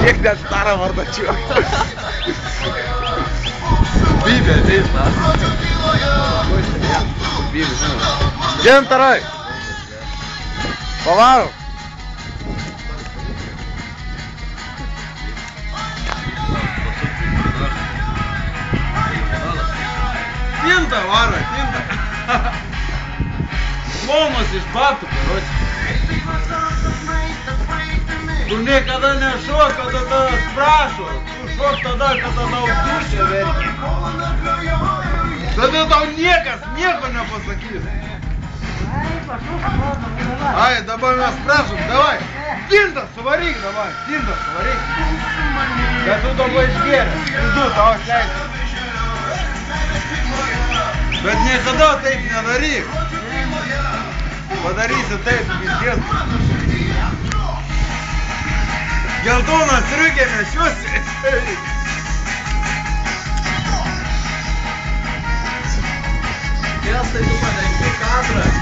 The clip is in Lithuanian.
Kiek net starą vardačiu. Bybė ateis, na. Bybė, žinau. Gintarai! Pavarom! Tinta varo, tinta. Lomas iš batų, karoči. Tu niekada nešok, kada tavęs prašo. Tu šok tada, kada tau dušė verkia. Tada tau niekas nieko nepasakys. Ai, dabar mes prašom, davai. Tintas suvaryk, davai. Tintas suvaryk. Bet tu dabar išgėrė. Tu tau atleisi. Bet niekada taip nedaryk. Padarysi taip, viskas. Geltoną striukę nešiuosi. Kęstai, tu padengti kadrą.